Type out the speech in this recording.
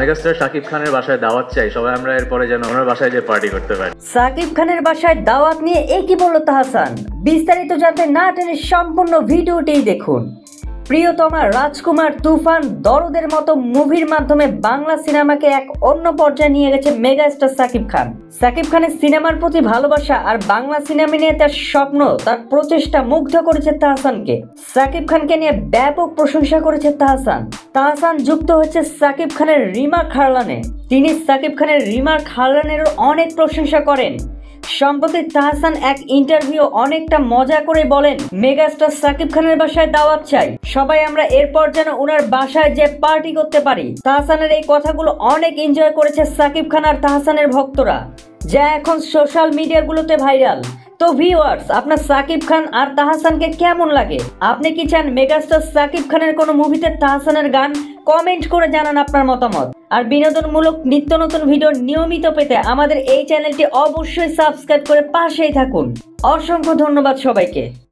Megastar Shakib খানের বাসায় দাওয়াত চাই, সবাই আমরা এরপরে যেন ওনার বাসায় যে পার্টি করতে পারি। সাকিব খানের বাসায় দাওয়াত নিয়ে কি বলল তাহসান? বিস্তারিত জানতে না টেনে সম্পূর্ণ ভিডিওটি দেখুন। প্রিয়তমা, রাজকুমার, তুফান, দরদের মতো মুভির মাধ্যমে বাংলা সিনেমাকে এক অন্য পর্যায়ে নিয়ে গেছে মেগাস্টার সাকিব খান। সাকিব খানের সিনেমার প্রতি ভালোবাসা আর বাংলা সিনেমা নিয়ে তার স্বপ্ন, তার প্রচেষ্টা মুগ্ধ করেছে তাহসানকে। সাকিব খানকে নিয়ে ব্যাপক প্রশংসা করেছে তাহসান। তাহসান যুক্ত হচ্ছে সাকিব খানের রিমার্ক হারলানে। তিনি সাকিব খানের রিমার্ক হারলানেরও অনেক প্রশংসা করেন। সম্প্রতি তাহসান এক ইন্টারভিউ অনেকটা মজা করে বলেন, মেগাস্টার সাকিব খানের বাসায় দাওয়াত চাই, সবাই আমরা এরপর যেন ওনার বাসায় যে পার্টি করতে পারি। তাহসানের এই কথাগুলো অনেক এনজয় করেছে সাকিব খান আর তাহসানের ভক্তরা, যা এখন সোশ্যাল মিডিয়াগুলোতে ভাইরাল। তো ভিউয়ার্স, আপনার সাকিব খান আর তাহসানকে কেমন লাগে? আপনি কি চান মেগাস্টার সাকিব খানের কোনো মুভিতে তাহসানের গান? কমেন্ট করে জানান আপনার মতামত। আর বিনোদনমূলক নিত্য নতুন ভিডিও নিয়মিত পেতে আমাদের এই চ্যানেলটি অবশ্যই সাবস্ক্রাইব করে পাশেই থাকুন। অসংখ্য ধন্যবাদ সবাইকে।